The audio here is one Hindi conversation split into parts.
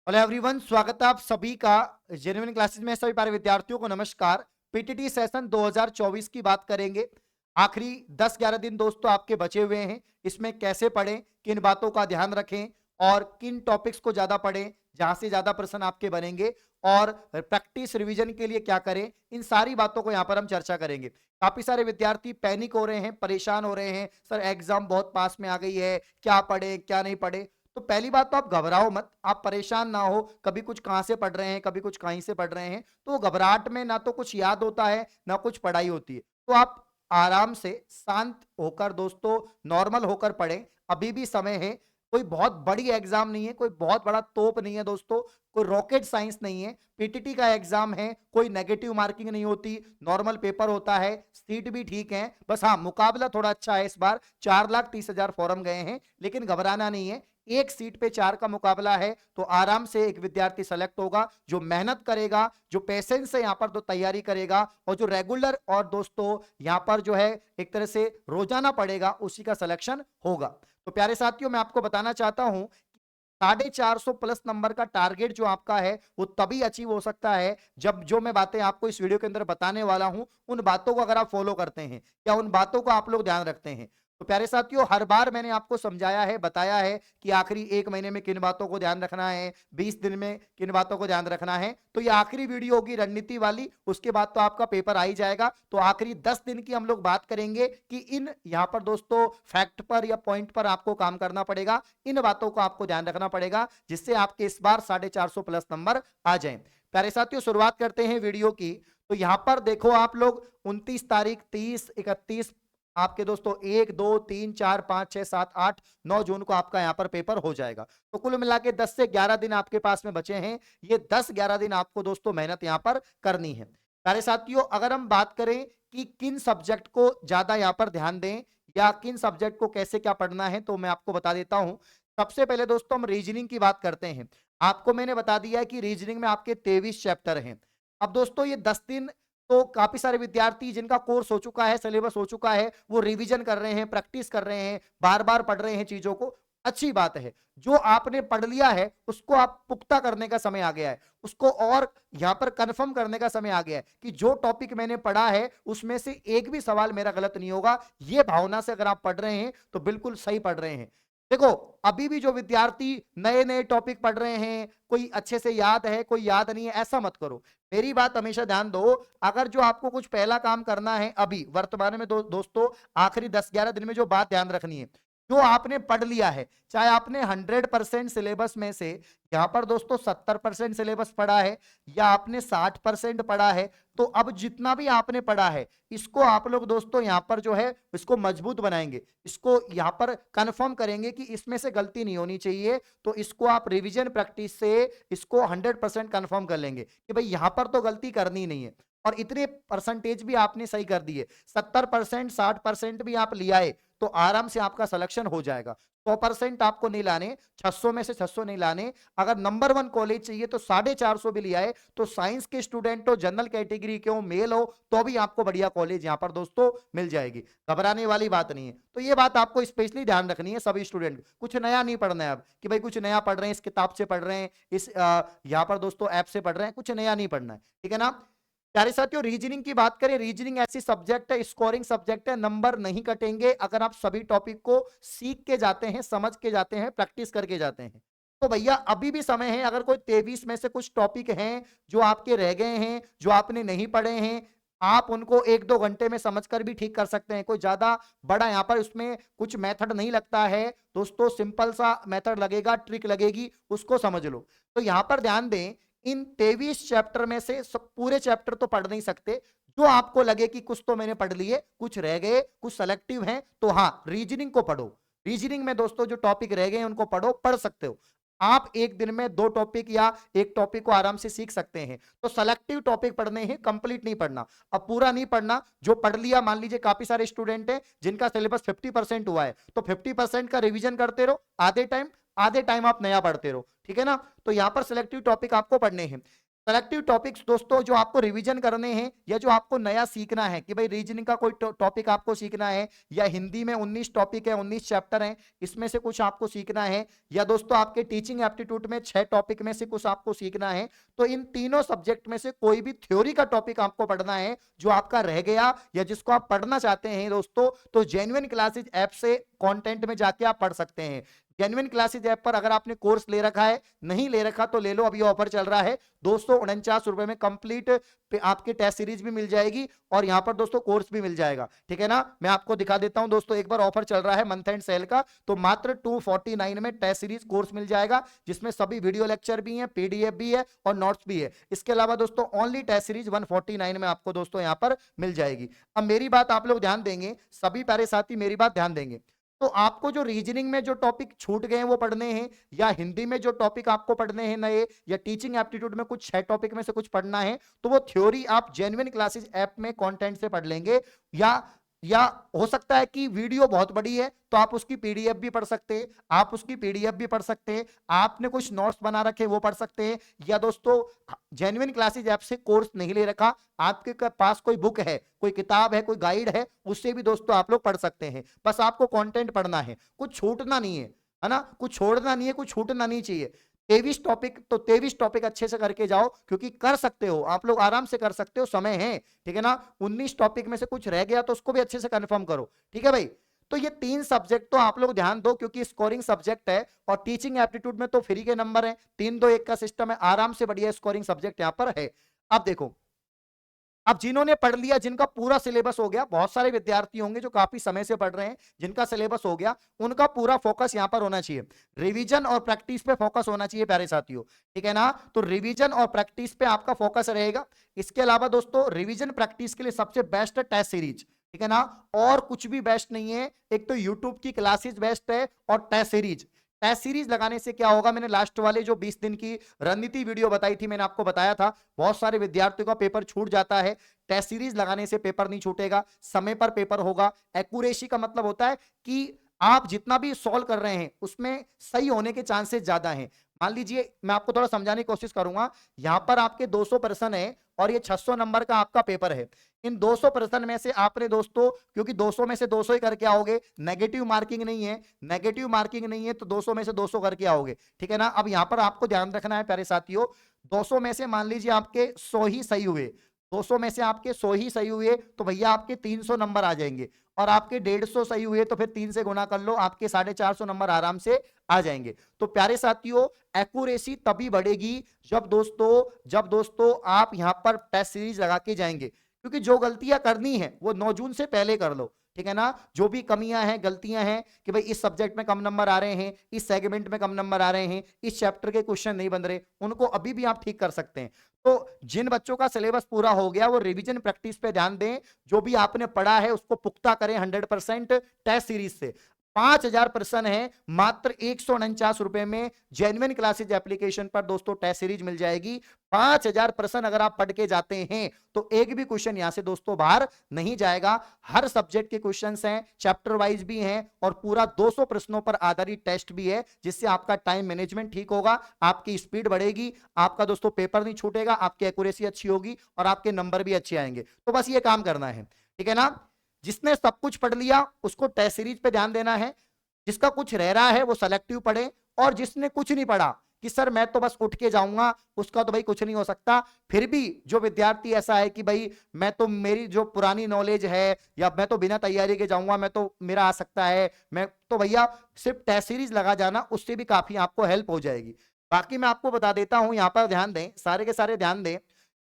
हेलो एवरीवन, स्वागत है आप सभी का जेन्युइन क्लासेस में। सभी प्यारे विद्यार्थियों को नमस्कार। पीटीटी सेशन 2024 की बात करेंगे। आखिरी 10-11 दिन दोस्तों आपके बचे हुए हैं। इसमें कैसे पढ़ें, किन बातों का ध्यान रखें और किन टॉपिक्स को ज्यादा पढ़ें जहां से ज्यादा प्रश्न आपके बनेंगे, और प्रैक्टिस रिवीजन के लिए क्या करें, इन सारी बातों को यहाँ पर हम चर्चा करेंगे। काफी सारे विद्यार्थी पैनिक हो रहे हैं, परेशान हो रहे हैं, सर एग्जाम बहुत पास में आ गई है, क्या पढ़े क्या नहीं पढ़े। तो पहली बात तो आप घबराओ मत, आप परेशान ना हो। कभी कुछ कहां से पढ़ रहे हैं, कभी कुछ कहीं से पढ़ रहे हैं, तो घबराहट में ना तो कुछ याद होता है ना कुछ पढ़ाई होती है। तो आप आराम से शांत होकर दोस्तों, नॉर्मल होकर पढ़ें। अभी भी समय है। कोई बहुत बड़ी एग्जाम नहीं है, कोई बहुत बड़ा तोप नहीं है दोस्तों, कोई रॉकेट साइंस नहीं है। पीटीटी का एग्जाम है, कोई नेगेटिव मार्किंग नहीं होती, नॉर्मल पेपर होता है, सीट भी ठीक है। बस हाँ, मुकाबला थोड़ा अच्छा है। इस बार 4,30,000 फॉर्म गए हैं, लेकिन घबराना नहीं है। एक सीट पे 4 का मुकाबला है, तो आराम से एक विद्यार्थी सेलेक्ट होगा जो मेहनत करेगा, जो पेशेंस से यहाँ पर तो तैयारी करेगा, और जो रेगुलर और दोस्तों यहाँ पर जो है एक तरह से रोजाना पढ़ेगा, उसी का सिलेक्शन होगा। तो प्यारे साथियों, मैं आपको बताना चाहता हूं, 450 प्लस नंबर का टारगेट जो आपका है वो तभी अचीव हो सकता है जब जो मैं बातें आपको इस वीडियो के अंदर बताने वाला हूं, उन बातों को अगर आप फॉलो करते हैं या उन बातों को आप लोग ध्यान रखते हैं। तो प्यारे साथियों, हर बार मैंने आपको समझाया है, बताया है कि आखिरी 1 महीने में किन बातों को ध्यान रखना है, 20 दिन में किन बातों को ध्यान रखना है। तो ये आखिरी वीडियो होगी रणनीति वाली, उसके बाद तो आपका पेपर आ ही जाएगा। तो आखिरी 10 दिन की हम लोग बात करेंगे कि इन यहां पर दोस्तों फैक्ट पर या पॉइंट पर आपको काम करना पड़ेगा, इन बातों को आपको ध्यान रखना पड़ेगा, जिससे आपके इस बार 450 प्लस नंबर आ जाए। प्यारे साथियों, शुरुआत करते हैं वीडियो की। तो यहां पर देखो आप लोग, 29 तारीख, 30, 31 आपके दोस्तों 1, 2, 3, 4, 5, 6, 7, 8, 9 जून को आपका यहां पर पेपर हो जाएगा। तो कुल मिला के 10 से 11 दिन आपके पास में बचे हैं। ये 10-11 दिन आपको दोस्तों मेहनत यहां पर करनी है। प्यारे साथियों, अगर हम बात करें कि किन सब्जेक्ट को ज्यादा यहां पर ध्यान दें या किन सब्जेक्ट को कैसे क्या पढ़ना है, तो मैं आपको बता देता हूं। सबसे पहले दोस्तों हम रीजनिंग की बात करते हैं। आपको मैंने बता दिया है कि रीजनिंग में आपके 23 चैप्टर हैं। अब दोस्तों ये 10 दिन तो काफी सारे विद्यार्थी जिनका कोर्स हो चुका है, सिलेबस हो चुका है, वो रिवीजन कर रहे हैं, प्रैक्टिस कर रहे हैं, बार बार पढ़ रहे हैं चीजों को। अच्छी बात है। जो आपने पढ़ लिया है उसको आप पुख्ता करने का समय आ गया है, उसको और यहां पर कंफर्म करने का समय आ गया है कि जो टॉपिक मैंने पढ़ा है उसमें से एक भी सवाल मेरा गलत नहीं होगा। ये भावना से अगर आप पढ़ रहे हैं तो बिल्कुल सही पढ़ रहे हैं। देखो, अभी भी जो विद्यार्थी नए नए टॉपिक पढ़ रहे हैं, कोई अच्छे से याद है कोई याद नहीं है, ऐसा मत करो। मेरी बात हमेशा ध्यान दो। अगर जो आपको कुछ पहला काम करना है अभी वर्तमान में, दोस्तों आखिरी 10-11 दिन में जो बात ध्यान रखनी है, जो आपने पढ़ लिया है, चाहे आपने 100% सिलेबस में से यहां पर दोस्तों 70% सिलेबस पढ़ा है या आपने 60% पढ़ा है, तो अब जितना भी आपने पढ़ा है इसको आप लोग दोस्तों यहां पर जो है इसको मजबूत बनाएंगे, इसको यहां पर कंफर्म करेंगे कि इसमें से गलती नहीं होनी चाहिए। तो इसको आप रिवीजन प्रैक्टिस से इसको 100% कंफर्म कर लेंगे कि भाई यहां पर तो गलती करनी नहीं है। और इतने परसेंटेज भी आपने सही कर दिए, 70% 60% भी आप ले आए, तो आराम से आपका सिलेक्शन हो जाएगा। 100% आपको नहीं लाने, 600 में से 600 नहीं लाने। अगर नंबर 1 कॉलेज चाहिए तो 450 भी ले आए, तो साइंस के स्टूडेंट हो, जनरल कैटेगरी के हो, मेल हो, तो भी आपको बढ़िया कॉलेज यहां पर दोस्तों मिल जाएगी। घबराने वाली बात नहीं है। तो ये बात आपको स्पेशली ध्यान रखनी है सभी स्टूडेंट। कुछ नया नहीं पढ़ना है अब कि भाई कुछ नया पढ़ रहे हैं, इस किताब से पढ़ रहे हैं, इस यहाँ पर दोस्तों ऐप से पढ़ रहे हैं, कुछ नया नहीं पढ़ना है। ठीक है ना। प्यारे साथियों, रीजनिंग की बात करें, रीजनिंग ऐसी सब्जेक्ट है, स्कोरिंग सब्जेक्ट है, नंबर नहीं कटेंगे अगर आप सभी टॉपिक को सीख के जाते हैं, समझ के जाते हैं, प्रैक्टिस करके जाते हैं। तो भैया अभी भी समय है। अगर कोई 23 में से कुछ टॉपिक हैं जो आपके रह गए हैं, जो आपने नहीं पढ़े हैं, आप उनको 1-2 घंटे में समझकर भी ठीक कर सकते हैं। कोई ज्यादा बड़ा यहाँ पर उसमें कुछ मेथड नहीं लगता है दोस्तों, सिंपल सा मेथड लगेगा, ट्रिक लगेगी, उसको समझ लो। तो यहाँ पर ध्यान दें, इन 23 चैप्टर में से सब पूरे चैप्टर तो पढ़ नहीं सकते। जो आपको लगे कि कुछ तो मैंने पढ़ लिए, कुछ रह गए, कुछ सेलेक्टिव हैं, तो हाँ रीजनिंग को पढ़ो। रीजनिंग में दोस्तों जो टॉपिक रह गए उनको पढ़ो, पढ़ सकते हो। आप एक दिन में 2 टॉपिक या एक टॉपिक को आराम से सीख सकते हैं। तो सेलेक्टिव टॉपिक पढ़ने हैं, कंप्लीट नहीं पढ़ना। अब पूरा नहीं पढ़ना, जो पढ़ लिया, मान लीजिए काफी सारे स्टूडेंट हैं जिनका सिलेबस 50% हुआ है, तो 50% का रिवीजन करते रहो आधे टाइम, आधे टाइम आप नया पढ़ते रहो। ठीक है ना। तो यहां पर सिलेक्टिव टॉपिक आपको पढ़ने हैं। सेलेक्टिव टॉपिक्स दोस्तों जो आपको रिवीजन करने हैं या जो आपको नया सीखना है कि भाई रीजनिंग का कोई टॉपिक आपको सीखना है, या हिंदी में 19 टॉपिक है, 19 चैप्टर हैं, इसमें से कुछ आपको सीखना है, या दोस्तों आपके टीचिंग एप्टीट्यूड में 6 टॉपिक में से कुछ आपको सीखना है, तो इन तीनों सब्जेक्ट में से कोई भी थ्योरी का टॉपिक आपको पढ़ना है जो आपका रह गया या जिसको आप पढ़ना चाहते हैं दोस्तों, तो जेन्युइन क्लासेज ऐप से कंटेंट में जाके आप पढ़ सकते हैं। जेन्युइन क्लासेज ऐप पर अगर आपने कोर्स ले रखा है, नहीं ले रखा तो ले लो, अभी ऑफर चल रहा है, 249 रुपए में कंप्लीट आपके टेस्ट सीरीज भी मिल जाएगी और यहां पर दोस्तों कोर्स भी मिल जाएगा, ठीक है ना। मैं आपको दिखा देता हूं दोस्तों, एक बार ऑफर चल रहा है मंथ एंड सेल का, तो मात्र 249 में टेस्ट सीरीज कोर्स मिल जाएगा, जिसमें सभी वीडियो लेक्चर भी है, पीडीएफ भी है और नोट्स भी है। इसके अलावा दोस्तों ओनली टेस्ट सीरीज 149 में आपको दोस्तों यहां पर मिल जाएगी। अब मेरी बात आप लोग ध्यान देंगे, सभी प्यारे साथी मेरी बात ध्यान देंगे, तो आपको जो रीजनिंग में जो टॉपिक छूट गए हैं वो पढ़ने हैं, या हिंदी में जो टॉपिक आपको पढ़ने हैं नए, या टीचिंग एप्टीट्यूड में कुछ 6 टॉपिक में से कुछ पढ़ना है, तो वो थ्योरी आप जेन्युइन क्लासेस ऐप में कंटेंट से पढ़ लेंगे, या हो सकता है कि वीडियो बहुत बड़ी है तो आप उसकी पीडीएफ भी पढ़ सकते हैं, आप उसकी पीडीएफ भी पढ़ सकते हैं, आपने कुछ नोट्स बना रखे वो पढ़ सकते हैं, या दोस्तों जेन्युइन क्लासेज ऐप से कोर्स नहीं ले रखा, आपके पास कोई बुक है, कोई किताब है, कोई गाइड है, उससे भी दोस्तों आप लोग पढ़ सकते हैं। बस आपको कंटेंट पढ़ना है, कुछ छूटना नहीं है ना, कुछ छोड़ना नहीं है, कुछ छूटना नहीं चाहिए। 23 टॉपिक, तो 23 टॉपिक अच्छे से करके जाओ, क्योंकि कर सकते हो आप लोग, आराम से कर सकते हो, समय है, ठीक है ना। 19 टॉपिक में से कुछ रह गया तो उसको भी अच्छे से कंफर्म करो, ठीक है भाई। तो ये 3 सब्जेक्ट तो आप लोग ध्यान दो, क्योंकि स्कोरिंग सब्जेक्ट है, और टीचिंग एप्टीट्यूड में तो फ्री के नंबर है, 3-2-1 का सिस्टम है, आराम से बढ़िया स्कोरिंग सब्जेक्ट यहां पर है। अब देखो, अब जिन्होंने पढ़ लिया, जिनका पूरा सिलेबस हो गया, बहुत सारे विद्यार्थी होंगे जो काफी समय से पढ़ रहे हैं, जिनका सिलेबस हो गया, उनका पूरा फोकस यहां पर होना चाहिए, रिवीजन और प्रैक्टिस पे फोकस होना चाहिए प्यारे साथियों, ठीक है ना। तो रिवीजन और प्रैक्टिस पे आपका फोकस रहेगा। इसके अलावा दोस्तों रिवीजन प्रैक्टिस के लिए सबसे बेस्ट है टेस्ट सीरीज, ठीक है ना, और कुछ भी बेस्ट नहीं है। एक तो यूट्यूब की क्लासेस बेस्ट है और टेस्ट सीरीज। टेस्ट सीरीज लगाने से क्या होगा, मैंने लास्ट वाले जो 20 दिन की रणनीति वीडियो बताई थी, मैंने आपको बताया था बहुत सारे विद्यार्थियों का पेपर छूट जाता है, टेस्ट सीरीज लगाने से पेपर नहीं छूटेगा, समय पर पेपर होगा। एक्यूरेसी का मतलब होता है कि आप जितना भी सॉल्व कर रहे हैं उसमें सही होने के चांसेस ज्यादा हैं। मान लीजिए, मैं आपको थोड़ा समझाने की कोशिश करूंगा, यहां पर आपके 200 प्रश्न है और ये 600 नंबर का आपका पेपर है। इन 200 प्रश्न में से आपने दोस्तों, क्योंकि 200 में से 200 ही करके आओगे, नेगेटिव मार्किंग नहीं है, नेगेटिव मार्किंग नहीं है, तो 200 में से 200 करके आओगे, ठीक है ना। अब यहां पर आपको ध्यान रखना है प्यारे साथियों, 200 में से मान लीजिए आपके 100 ही सही हुए, 200 में से आपके 100 ही सही हुए, तो भैया आपके 300 नंबर आ जाएंगे, और आपके 150 सही हुए तो फिर 3 से गुना कर लो, आपके 450 नंबर आराम से आ जाएंगे। तो प्यारे साथियों, एक्यूरेसी तभी बढ़ेगी जब दोस्तों आप यहां पर टेस्ट सीरीज लगा के जाएंगे, क्योंकि जो गलतियां करनी है वो 9 जून से पहले कर लो, ठीक है ना। जो भी कमियां हैं, गलतियां हैं कि भाई इस सब्जेक्ट में कम नंबर आ रहे हैं, इस सेगमेंट में कम नंबर आ रहे हैं, इस चैप्टर के क्वेश्चन नहीं बन रहे, उनको अभी भी आप ठीक कर सकते हैं। तो जिन बच्चों का सिलेबस पूरा हो गया वो रिवीजन प्रैक्टिस पे ध्यान दें, जो भी आपने पढ़ा है उसको पुख्ता करें 100% टेस्ट सीरीज से। 5000 प्रश्न है, मात्र 149 रुपए में जेन्युइन क्लासेज एप्लीकेशन पर दोस्तों टेस्ट सीरीज मिल जाएगी। 5000 प्रश्न अगर आप पढ़ के जाते हैं तो एक भी क्वेश्चन यहां से दोस्तों बाहर नहीं जाएगा। हर सब्जेक्ट के क्वेश्चंस हैं, चैप्टर वाइज भी हैं, और पूरा 200 प्रश्नों पर आधारित टेस्ट भी है, जिससे आपका टाइम मैनेजमेंट ठीक होगा, आपकी स्पीड बढ़ेगी, आपका दोस्तों पेपर नहीं छूटेगा, आपकी एक्यूरेसी अच्छी होगी और आपके नंबर भी अच्छे आएंगे। तो बस ये काम करना है, ठीक है ना। जिसने सब कुछ पढ़ लिया उसको टेस्ट सीरीज पे ध्यान देना है, जिसका कुछ रह रहा है वो सेलेक्टिव पढ़े, और जिसने कुछ नहीं पढ़ा कि सर मैं तो बस उठ के जाऊंगा, उसका तो भाई कुछ नहीं हो सकता। फिर भी जो विद्यार्थी ऐसा है कि भाई मैं तो, मेरी जो पुरानी नॉलेज है, या मैं तो बिना तैयारी के जाऊंगा, मैं तो, मेरा आ सकता है, मैं तो भैया सिर्फ टेस्ट सीरीज लगा जाना, उससे भी काफी आपको हेल्प हो जाएगी। बाकी मैं आपको बता देता हूं, यहां पर ध्यान दें, सारे के सारे ध्यान दें।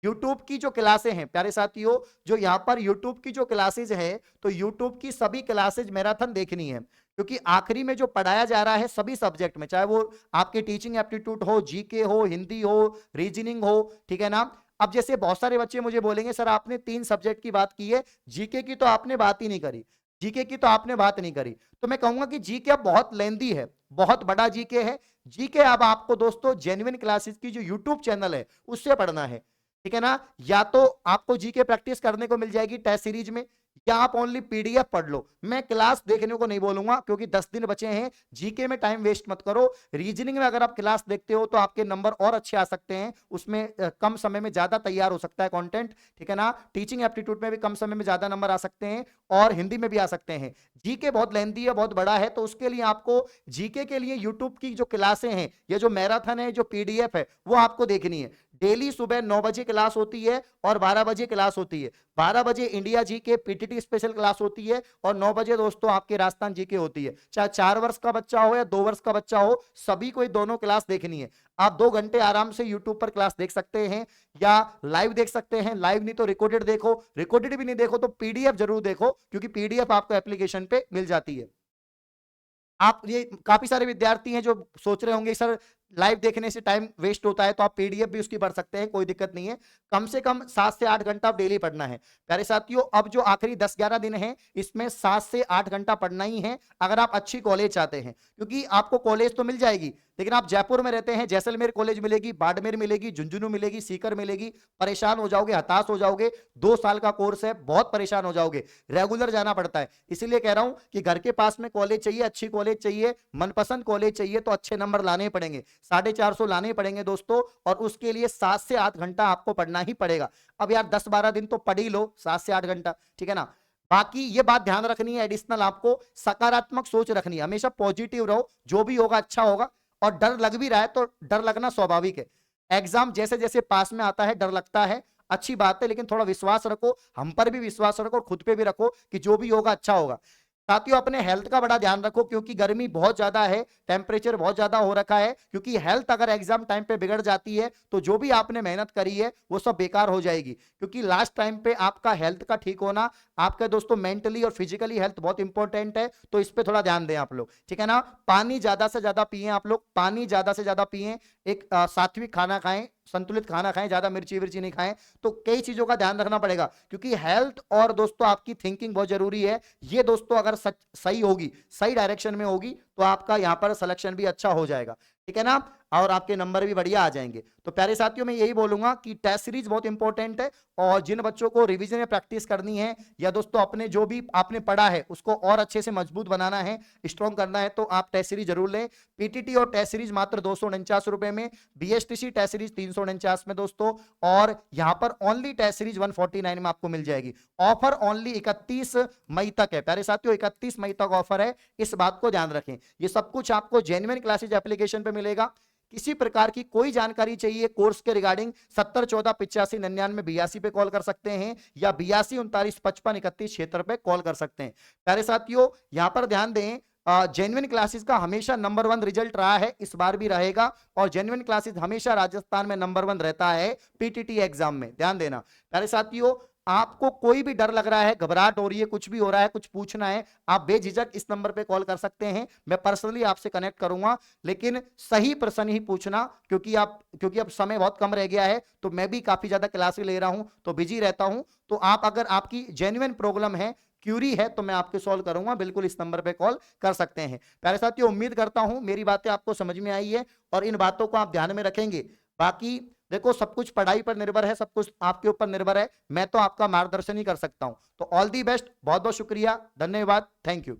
यूट्यूब की जो क्लासें हैं प्यारे साथियों, जो यहाँ पर यूट्यूब की जो क्लासेज है, तो यूट्यूब की सभी क्लासेज मैराथन देखनी है, क्योंकि आखिरी में जो पढ़ाया जा रहा है सभी सब्जेक्ट में, चाहे वो आपके टीचिंग एप्टीट्यूड हो, जीके हो, हिंदी हो, रीजनिंग हो, ठीक है ना। अब जैसे बहुत सारे बच्चे मुझे बोलेंगे सर आपने 3 सब्जेक्ट की बात की है, जीके की तो आपने बात ही नहीं करी, जीके की तो आपने बात नहीं करी। तो मैं कहूंगा कि जीके अब बहुत लेंदी है, बहुत बड़ा जीके है। जीके अब आपको दोस्तों जेन्युइन क्लासेस की जो यूट्यूब चैनल है उससे पढ़ना है, ठीक है ना। या तो आपको जीके प्रैक्टिस करने को मिल जाएगी टेस्ट सीरीज में, या आप ओनली पीडीएफ पढ़ लो। मैं क्लास देखने को नहीं बोलूंगा क्योंकि 10 दिन बचे हैं। जीके में टाइम वेस्ट मत करो। रीजनिंग में अगर आप क्लास देखते हो तो आपके नंबर और अच्छे आ सकते हैं, उसमें कम समय में ज्यादा तैयार हो सकता है कंटेंट, ठीक है ना। टीचिंग एप्टीट्यूड में भी कम समय में ज्यादा नंबर आ सकते हैं और हिंदी में भी आ सकते हैं। जीके बहुत लेंथी है, बहुत बड़ा है, तो उसके लिए आपको जीके के लिए यूट्यूब की जो क्लासें हैं, ये जो मैराथन है, जो पीडीएफ है, वो आपको देखनी है। डेली सुबह 9 बजे क्लास होती है और 12 बजे क्लास होती है। 12 बजे इंडिया जी के पीटीटी स्पेशल क्लास होती है और 9 बजे दोस्तों आपके राजस्थान जी के होती है। चाहे 4 वर्ष का बच्चा हो या 2 वर्ष का बच्चा हो, सभी को ये दोनों क्लास देखनी है। आप 2 घंटे आराम से यूट्यूब पर क्लास देख सकते हैं या लाइव देख सकते हैं। लाइव नहीं तो रिकॉर्डेड देखो, रिकॉर्डेड भी नहीं देखो तो पीडीएफ जरूर देखो, क्योंकि पीडीएफ आपको एप्लीकेशन पे मिल जाती है। आप ये काफी सारे विद्यार्थी हैं जो सोच रहे होंगे सर लाइव देखने से टाइम वेस्ट होता है, तो आप पीडीएफ भी उसकी पढ़ सकते हैं, कोई दिक्कत नहीं है। कम से कम 7 से 8 घंटा आप डेली पढ़ना है प्यारे साथियों। अब जो आखिरी 10-11 दिन है, इसमें 7 से 8 घंटा पढ़ना ही है अगर आप अच्छी कॉलेज चाहते हैं, क्योंकि आपको कॉलेज तो मिल जाएगी, लेकिन आप जयपुर में रहते हैं, जैसलमेर कॉलेज मिलेगी, बाड़मेर मिलेगी, झुंझुनू मिलेगी, सीकर मिलेगी, परेशान हो जाओगे, हताश हो जाओगे। 2 साल का कोर्स है, बहुत परेशान हो जाओगे, रेगुलर जाना पड़ता है। इसीलिए कह रहा हूं कि घर के पास में कॉलेज चाहिए, अच्छी कॉलेज चाहिए, मनपसंद कॉलेज चाहिए, तो अच्छे नंबर लाने पड़ेंगे, 450 लाने पड़ेंगे दोस्तों, और उसके लिए 7 से 8 घंटा आपको पढ़ना ही पड़ेगा। अब यार 10-12 दिन तो पढ़ ही लो, 7 से 8 घंटा, ठीक है ना। बाकी ये बात ध्यान रखनी है, एडिशनल आपको सकारात्मक सोच रखनी है, हमेशा पॉजिटिव रहो, जो भी होगा अच्छा होगा। और डर लग भी रहा है तो डर लगना स्वाभाविक है, एग्जाम जैसे जैसे पास में आता है डर लगता है, अच्छी बात है, लेकिन थोड़ा विश्वास रखो, हम पर भी विश्वास रखो, खुद पे भी रखो कि जो भी होगा अच्छा होगा। साथियों अपने हेल्थ का बड़ा ध्यान रखो, क्योंकि गर्मी बहुत ज्यादा है, टेम्परेचर बहुत ज्यादा हो रखा है, क्योंकि हेल्थ अगर एग्जाम टाइम पे बिगड़ जाती है तो जो भी आपने मेहनत करी है वो सब बेकार हो जाएगी, क्योंकि लास्ट टाइम पे आपका हेल्थ का ठीक होना, आपका दोस्तों मेंटली और फिजिकली हेल्थ बहुत इंपॉर्टेंट है, तो इस पे थोड़ा ध्यान दें आप लोग, ठीक है ना। पानी ज्यादा से ज्यादा पिए आप लोग, पानी ज्यादा से ज्यादा पिए, एक सात्विक खाना खाएं, संतुलित खाना खाएं, ज्यादा मिर्ची विर्ची नहीं खाएं। तो कई चीजों का ध्यान रखना पड़ेगा, क्योंकि हेल्थ और दोस्तों आपकी थिंकिंग बहुत जरूरी है। ये दोस्तों अगर सही होगी, सही डायरेक्शन में होगी, तो आपका यहां पर सिलेक्शन भी अच्छा हो जाएगा, ठीक है ना, और आपके नंबर भी बढ़िया आ जाएंगे। तो प्यारे साथियों मैं यही बोलूंगा कि टेस्ट सीरीज बहुत इंपॉर्टेंट है, और जिन बच्चों को रिवीजन में प्रैक्टिस करनी है, या दोस्तों अपने जो भी आपने पढ़ा है उसको और अच्छे से मजबूत बनाना है, स्ट्रॉन्ग करना है, तो आप टेस्ट सीरीज जरूर लें। पीटीटी और टेस्ट सीरीज मात्र 249 रुपए में, बीएसटीसी टेस्ट सीरीज 349 में दोस्तों, और यहां पर ओनली टेस्ट सीरीज 149 में आपको मिल जाएगी। ऑफर ओनली 31 मई तक है प्यारे साथियों, 31 मई तक ऑफर है, इस बात को ध्यान रखें। ये सब कुछ आपको जेन्युइन क्लासेज एप्लीकेशन पे मिलेगा। किसी प्रकार की कोई जानकारी चाहिए कोर्स के रिगार्डिंग 7014859982 पे कॉल कर सकते हैं, या 8239553176 पे कॉल कर सकते हैं। प्यारे साथियों यहां पर ध्यान दें, जेन्युइन क्लासेस का हमेशा नंबर 1 रिजल्ट रहा है, इस बार भी रहेगा, और जेन्युइन क्लासेस हमेशा राजस्थान में नंबर 1 रहता है पीटीटी एग्जाम में, ध्यान देना। प्यारे साथियों आपको कोई भी डर लग रहा है, घबराहट हो रही है, कुछ भी हो रहा है, कुछ पूछना है, आप बेझिझक इस नंबर पे कॉल कर सकते हैं, मैं पर्सनली आपसे कनेक्ट करूंगा, लेकिन सही प्रश्न ही पूछना, क्योंकि अब समय बहुत कम रह गया है, तो मैं भी काफी ज्यादा क्लासेस ले रहा हूं, तो बिजी रहता हूं। तो आप अगर आपकी जेन्युइन प्रॉब्लम है, क्यूरी है, तो मैं आपके सॉल्व करूंगा, बिल्कुल इस नंबर पे कॉल कर सकते हैं। प्यारे साथियों उम्मीद करता हूं मेरी बातें आपको समझ में आई है और इन बातों को आप ध्यान में रखेंगे। बाकी देखो सब कुछ पढ़ाई पर निर्भर है, सब कुछ आपके ऊपर निर्भर है, मैं तो आपका मार्गदर्शन ही कर सकता हूं। तो ऑल दी बेस्ट, बहुत बहुत शुक्रिया, धन्यवाद, थैंक यू।